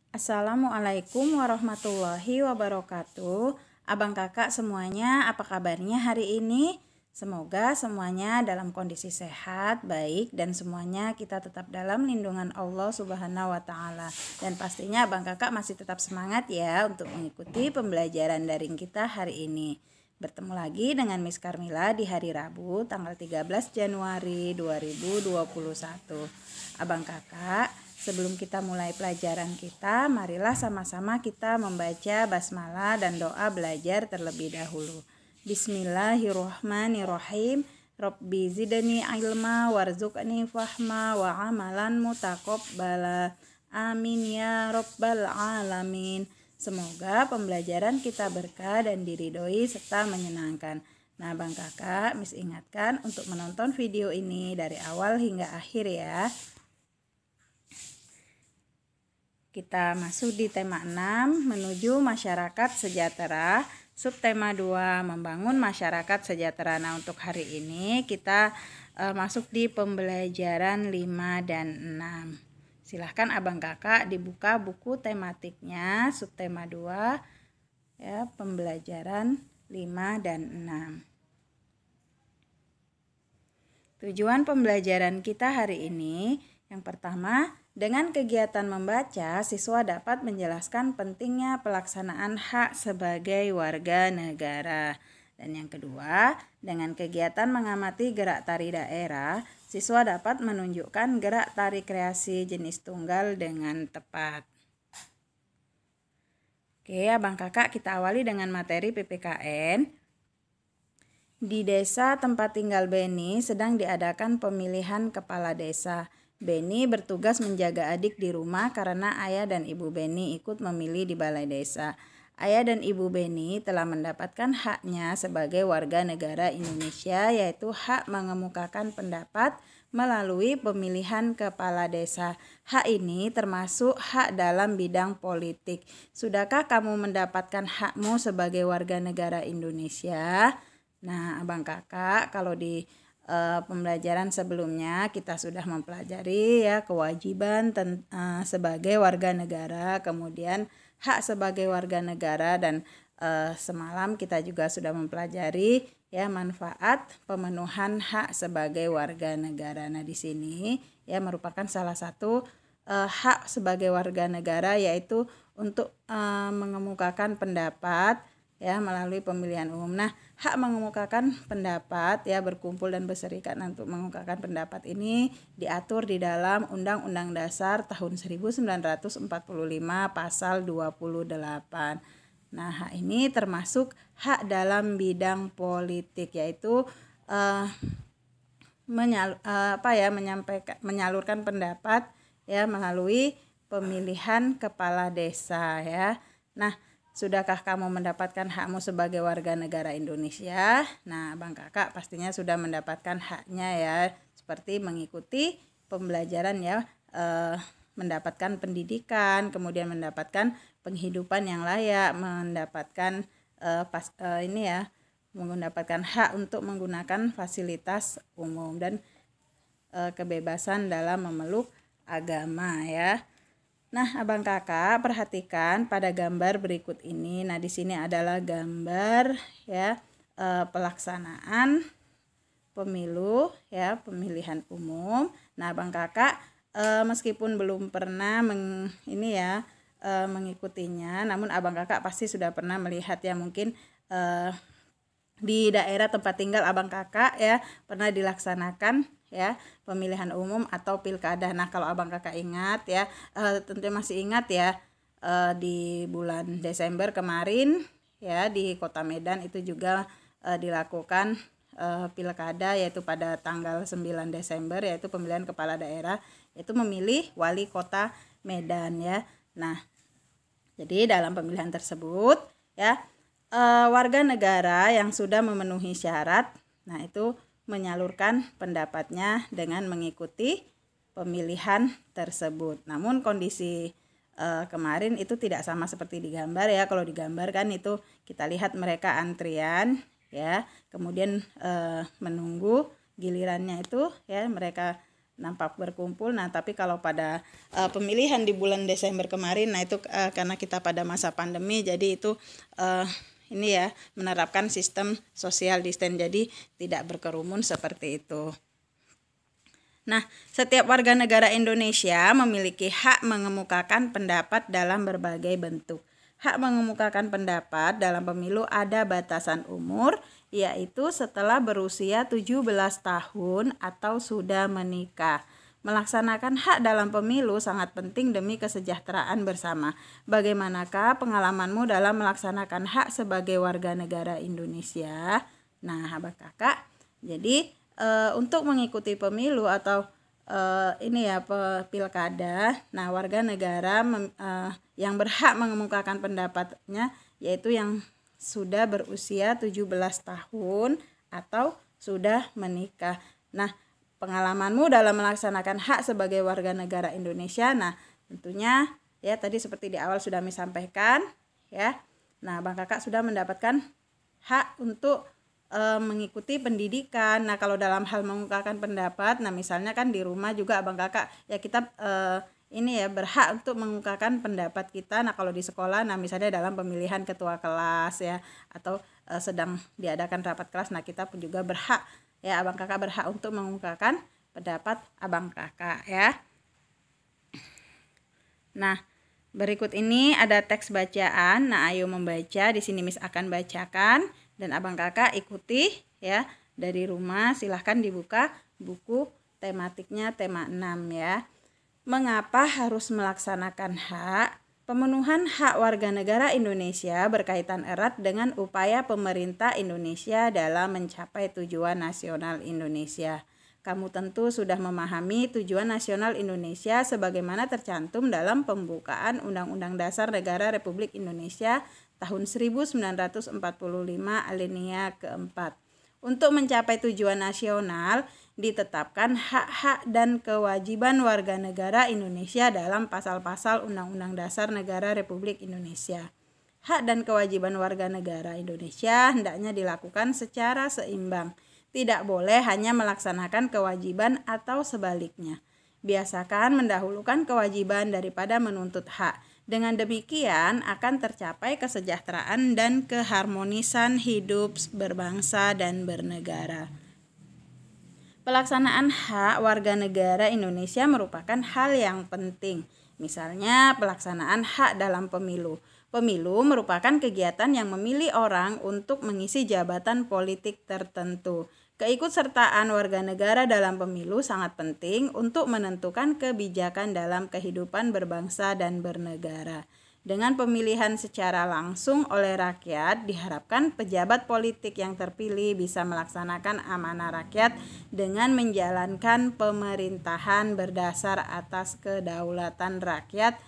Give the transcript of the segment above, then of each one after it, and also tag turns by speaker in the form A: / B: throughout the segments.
A: Assalamualaikum warahmatullahi wabarakatuh. Abang kakak semuanya, apa kabarnya hari ini? Semoga semuanya dalam kondisi sehat, baik, dan semuanya kita tetap dalam lindungan Allah Subhanahu wa Ta'ala. Dan pastinya abang kakak masih tetap semangat ya untuk mengikuti pembelajaran daring kita hari ini. Bertemu lagi dengan Miss Karmila di hari Rabu tanggal 13 Januari 2021. Abang kakak, sebelum kita mulai pelajaran kita, marilah sama-sama kita membaca basmalah dan doa belajar terlebih dahulu. Bismillahirrohmanirrohim. Rabbi zidni ilma warzuqni fahma wa amalan mutaqabbala. Amin ya rabbal alamin. Semoga pembelajaran kita berkah dan diridhoi serta menyenangkan. Nah, Bang Kakak, Miss ingatkan untuk menonton video ini dari awal hingga akhir ya. Kita masuk di tema 6, menuju masyarakat sejahtera. Subtema 2, membangun masyarakat sejahtera. Nah, untuk hari ini kita masuk di pembelajaran 5 dan 6. Silahkan abang kakak dibuka buku tematiknya, subtema 2, ya, pembelajaran 5 dan 6. Tujuan pembelajaran kita hari ini, yang pertama, dengan kegiatan membaca, siswa dapat menjelaskan pentingnya pelaksanaan hak sebagai warga negara. Dan yang kedua, dengan kegiatan mengamati gerak tari daerah, siswa dapat menunjukkan gerak tari kreasi jenis tunggal dengan tepat. Oke, abang kakak, kita awali dengan materi PPKN. Di desa tempat tinggal Beni sedang diadakan pemilihan kepala desa. Beni bertugas menjaga adik di rumah karena ayah dan ibu Beni ikut memilih di balai desa. Ayah dan ibu Beni telah mendapatkan haknya sebagai warga negara Indonesia, yaitu hak mengemukakan pendapat melalui pemilihan kepala desa. Hak ini termasuk hak dalam bidang politik. Sudahkah kamu mendapatkan hakmu sebagai warga negara Indonesia? Nah, abang kakak, kalau di pembelajaran sebelumnya kita sudah mempelajari ya kewajiban sebagai warga negara, kemudian hak sebagai warga negara, dan semalam kita juga sudah mempelajari ya manfaat pemenuhan hak sebagai warga negara. Nah, di sini ya merupakan salah satu hak sebagai warga negara, yaitu untuk mengemukakan pendapat ya melalui pemilihan umum. Nah, hak mengemukakan pendapat ya berkumpul dan berserikat untuk mengemukakan pendapat ini diatur di dalam Undang-Undang Dasar tahun 1945 pasal 28. Nah, hak ini termasuk hak dalam bidang politik, yaitu menyalurkan pendapat ya melalui pemilihan kepala desa ya. Nah, sudahkah kamu mendapatkan hakmu sebagai warga negara Indonesia? Nah, abang kakak pastinya sudah mendapatkan haknya ya, seperti mengikuti pembelajaran ya, mendapatkan pendidikan, kemudian mendapatkan penghidupan yang layak, mendapatkan mendapatkan hak untuk menggunakan fasilitas umum dan kebebasan dalam memeluk agama ya. Nah, abang kakak perhatikan pada gambar berikut ini. Nah, di sini adalah gambar ya pelaksanaan pemilu ya, pemilihan umum. Nah, abang kakak meskipun belum pernah mengikutinya, namun abang kakak pasti sudah pernah melihat ya, mungkin di daerah tempat tinggal abang kakak ya pernah dilaksanakan ya pemilihan umum atau pilkada. Nah, kalau abang kakak ingat ya, tentu masih ingat ya, di bulan Desember kemarin ya di Kota Medan itu juga dilakukan pilkada, yaitu pada tanggal 9 Desember, yaitu pemilihan kepala daerah, yaitu memilih wali kota Medan ya. Nah, jadi dalam pemilihan tersebut ya warga negara yang sudah memenuhi syarat, nah itu menyalurkan pendapatnya dengan mengikuti pemilihan tersebut. Namun kondisi kemarin itu tidak sama seperti di gambar ya. Kalau di gambar kan itu kita lihat mereka antrian ya, kemudian menunggu gilirannya itu ya, mereka nampak berkumpul. Nah, tapi kalau pada pemilihan di bulan Desember kemarin, nah itu karena kita pada masa pandemi, jadi itu ini ya menerapkan sistem social distance, jadi tidak berkerumun seperti itu. Nah, setiap warga negara Indonesia memiliki hak mengemukakan pendapat dalam berbagai bentuk. Hak mengemukakan pendapat dalam pemilu ada batasan umur, yaitu setelah berusia 17 tahun atau sudah menikah. Melaksanakan hak dalam pemilu sangat penting demi kesejahteraan bersama. Bagaimanakah pengalamanmu dalam melaksanakan hak sebagai warga negara Indonesia? Nah, Abang Kakak, jadi untuk mengikuti pemilu atau pilkada, nah warga negara yang berhak mengemukakan pendapatnya yaitu yang sudah berusia 17 tahun atau sudah menikah. Nah, pengalamanmu dalam melaksanakan hak sebagai warga negara Indonesia, nah tentunya ya tadi seperti di awal sudah disampaikan ya. Nah, Bang Kakak sudah mendapatkan hak untuk mengikuti pendidikan. Nah, kalau dalam hal mengungkapkan pendapat, nah misalnya kan di rumah juga Abang Kakak ya kita berhak untuk mengungkapkan pendapat kita. Nah, kalau di sekolah, nah misalnya dalam pemilihan ketua kelas ya, atau sedang diadakan rapat kelas, nah kita pun juga berhak ya, Abang Kakak berhak untuk mengungkapkan pendapat Abang Kakak ya. Nah, berikut ini ada teks bacaan. Nah, ayo membaca. Di sini Miss akan bacakan dan Abang Kakak ikuti ya dari rumah. Silahkan dibuka buku tematiknya tema 6 ya. Mengapa harus melaksanakan hak? Pemenuhan hak warga negara Indonesia berkaitan erat dengan upaya pemerintah Indonesia dalam mencapai tujuan nasional Indonesia. Kamu tentu sudah memahami tujuan nasional Indonesia sebagaimana tercantum dalam pembukaan Undang-Undang Dasar Negara Republik Indonesia tahun 1945 alinea keempat. Untuk mencapai tujuan nasional, ditetapkan hak-hak dan kewajiban warga negara Indonesia dalam pasal-pasal Undang-Undang Dasar Negara Republik Indonesia. Hak dan kewajiban warga negara Indonesia hendaknya dilakukan secara seimbang. Tidak boleh hanya melaksanakan kewajiban atau sebaliknya. Biasakan mendahulukan kewajiban daripada menuntut hak. Dengan demikian akan tercapai kesejahteraan dan keharmonisan hidup berbangsa dan bernegara. Pelaksanaan hak warga negara Indonesia merupakan hal yang penting. Misalnya pelaksanaan hak dalam pemilu. Pemilu merupakan kegiatan yang memilih orang untuk mengisi jabatan politik tertentu. Keikutsertaan warga negara dalam pemilu sangat penting untuk menentukan kebijakan dalam kehidupan berbangsa dan bernegara. Dengan pemilihan secara langsung oleh rakyat, diharapkan pejabat politik yang terpilih bisa melaksanakan amanah rakyat dengan menjalankan pemerintahan berdasar atas kedaulatan rakyat.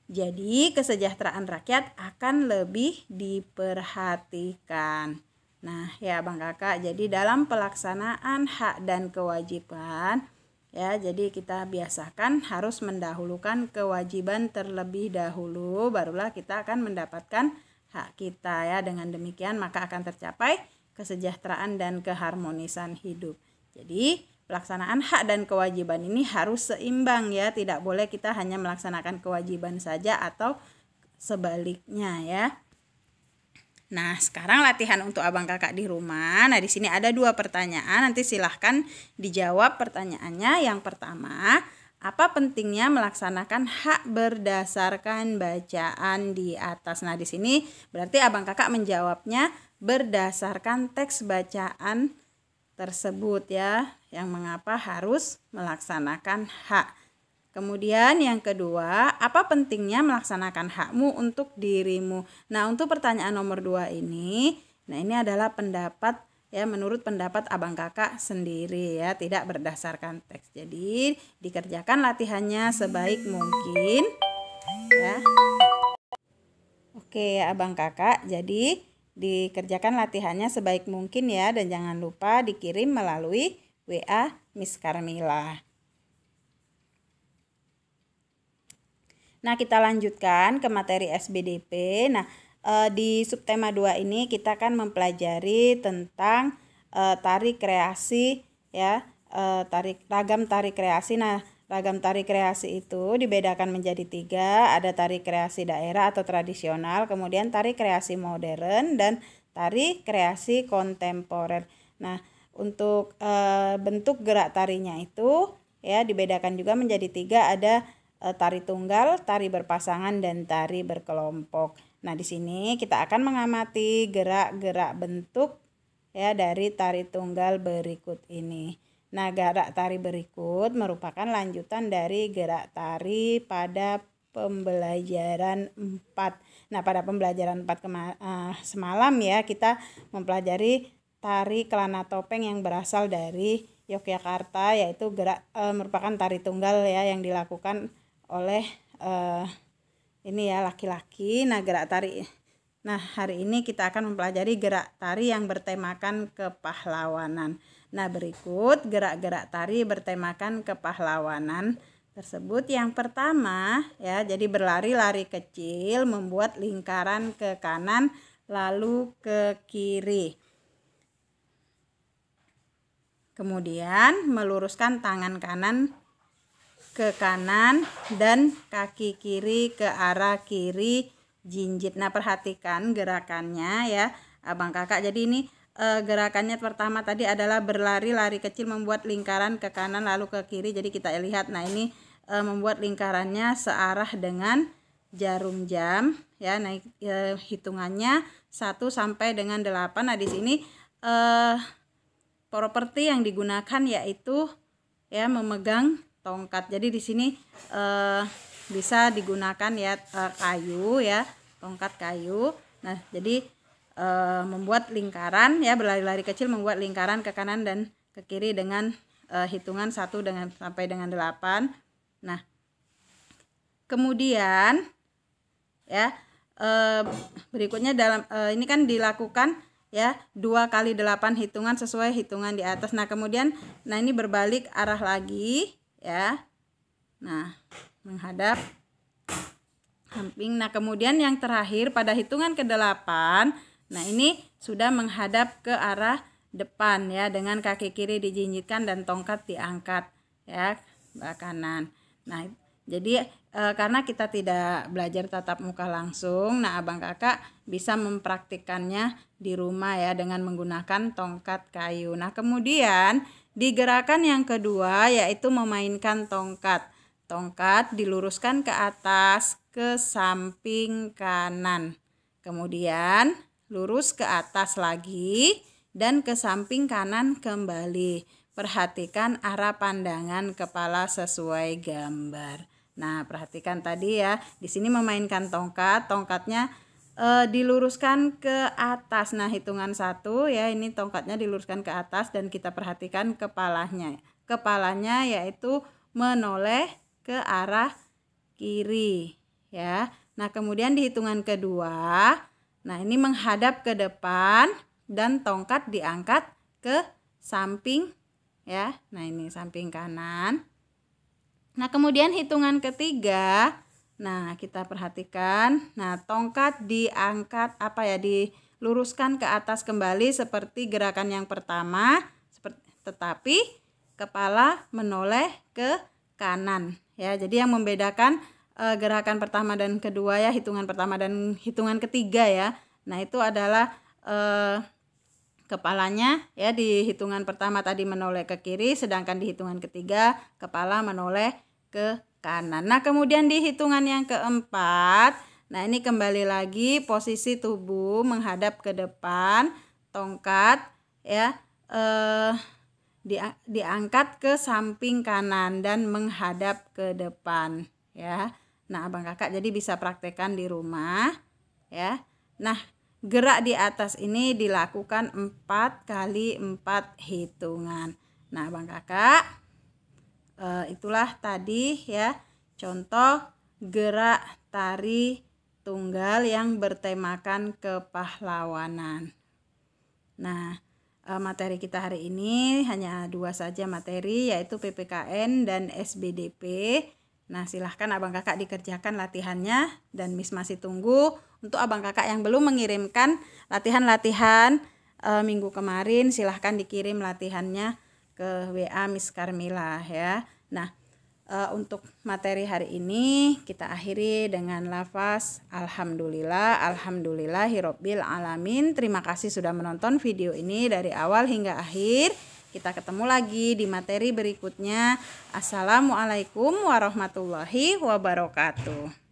A: Jadi, kesejahteraan rakyat akan lebih diperhatikan. Nah, ya Bang Kakak, jadi dalam pelaksanaan hak dan kewajiban, ya jadi kita biasakan harus mendahulukan kewajiban terlebih dahulu, barulah kita akan mendapatkan hak kita ya. Dengan demikian maka akan tercapai kesejahteraan dan keharmonisan hidup. Jadi pelaksanaan hak dan kewajiban ini harus seimbang ya, tidak boleh kita hanya melaksanakan kewajiban saja atau sebaliknya ya. Nah, sekarang latihan untuk Abang Kakak di rumah. Nah, di sini ada 2 pertanyaan. Nanti silahkan dijawab pertanyaannya. Yang pertama, apa pentingnya melaksanakan hak berdasarkan bacaan di atas? Nah, di sini berarti Abang Kakak menjawabnya berdasarkan teks bacaan tersebut ya. Yang mengapa harus melaksanakan hak. Kemudian yang kedua, apa pentingnya melaksanakan hakmu untuk dirimu? Nah, untuk pertanyaan nomor 2 ini, nah ini adalah pendapat ya, menurut pendapat Abang Kakak sendiri ya, tidak berdasarkan teks. Jadi, dikerjakan latihannya sebaik mungkin ya. Oke, Abang Kakak, jadi dikerjakan latihannya sebaik mungkin ya, dan jangan lupa dikirim melalui WA Miss Carmila. Nah, kita lanjutkan ke materi SBDP. Nah, di subtema 2 ini kita akan mempelajari tentang tari kreasi ya, ragam tari kreasi. Nah, ragam tari kreasi itu dibedakan menjadi 3, ada tari kreasi daerah atau tradisional, kemudian tari kreasi modern, dan tari kreasi kontemporer. Nah, untuk bentuk gerak tarinya itu ya dibedakan juga menjadi 3, ada tari tunggal, tari berpasangan, dan tari berkelompok. Nah, di sini kita akan mengamati gerak-gerak bentuk ya dari tari tunggal berikut ini. Nah, gerak tari berikut merupakan lanjutan dari gerak tari pada pembelajaran 4. Nah, pada pembelajaran 4 semalam ya kita mempelajari tari kelana topeng yang berasal dari Yogyakarta, yaitu merupakan tari tunggal ya yang dilakukan oleh ini ya laki-laki. Nah, gerak tari. Nah, hari ini kita akan mempelajari gerak tari yang bertemakan kepahlawanan. Nah, berikut gerak-gerak tari bertemakan kepahlawanan tersebut. Yang pertama ya, jadi berlari-lari kecil, membuat lingkaran ke kanan lalu ke kiri. Kemudian meluruskan tangan kanan ke kanan dan kaki kiri ke arah kiri jinjit. Nah, perhatikan gerakannya ya abang kakak. Jadi ini gerakannya pertama tadi adalah berlari-lari kecil, membuat lingkaran ke kanan lalu ke kiri. Jadi kita lihat, nah ini membuat lingkarannya searah dengan jarum jam ya. Nah, hitungannya 1 sampai dengan 8. Nah, di sini properti yang digunakan yaitu ya memegang tongkat. Jadi di sini bisa digunakan ya kayu ya, tongkat kayu. Nah, jadi membuat lingkaran ya, berlari-lari kecil membuat lingkaran ke kanan dan ke kiri dengan hitungan 1 sampai dengan 8. Nah, kemudian ya berikutnya dalam ini kan dilakukan ya 2 kali 8 hitungan sesuai hitungan di atas. Nah, kemudian ini berbalik arah lagi ya. Nah, menghadap samping. Nah, kemudian yang terakhir pada hitungan ke-8, nah ini sudah menghadap ke arah depan ya, dengan kaki kiri dijinjitkan dan tongkat diangkat ya ke kanan. Nah, jadi karena kita tidak belajar tatap muka langsung, nah abang kakak bisa mempraktikkannya di rumah ya dengan menggunakan tongkat kayu. Nah, kemudian di gerakan yang kedua yaitu memainkan tongkat. Tongkat diluruskan ke atas ke samping kanan. Kemudian lurus ke atas lagi dan ke samping kanan kembali. Perhatikan arah pandangan kepala sesuai gambar. Nah, perhatikan tadi ya, di sini memainkan tongkat, tongkatnya diluruskan ke atas. Nah, hitungan 1 ya, ini tongkatnya diluruskan ke atas dan kita perhatikan kepalanya. Kepalanya yaitu menoleh ke arah kiri ya. Nah, kemudian di hitungan kedua, nah ini menghadap ke depan dan tongkat diangkat ke samping ya. Nah, ini samping kanan. Nah, kemudian hitungan ketiga, nah kita perhatikan, nah tongkat diangkat diluruskan ke atas kembali seperti gerakan yang pertama, tetapi kepala menoleh ke kanan ya. Jadi yang membedakan gerakan pertama dan kedua ya, hitungan pertama dan hitungan ketiga ya. Nah, itu adalah kepalanya ya, di hitungan pertama tadi menoleh ke kiri, sedangkan di hitungan ketiga kepala menoleh ke kanan. Nah, kemudian di hitungan yang keempat, nah ini kembali lagi posisi tubuh menghadap ke depan, tongkat ya diangkat ke samping kanan dan menghadap ke depan ya. Nah, abang kakak jadi bisa praktekkan di rumah ya. Nah, gerak di atas ini dilakukan 4 kali 4 hitungan. Nah, abang kakak itulah tadi ya contoh gerak tari tunggal yang bertemakan kepahlawanan. Nah, materi kita hari ini hanya 2 saja materi, yaitu PPKN dan SBDP. Nah, silahkan abang kakak dikerjakan latihannya dan Miss masih tunggu untuk abang kakak yang belum mengirimkan latihan-latihan minggu kemarin. Silahkan dikirim latihannya ke WA Miss Carmila ya. Nah, untuk materi hari ini kita akhiri dengan lafaz alhamdulillah, alhamdulillahirabbil alamin. Terima kasih sudah menonton video ini dari awal hingga akhir. Kita ketemu lagi di materi berikutnya. Assalamualaikum warahmatullahi wabarakatuh.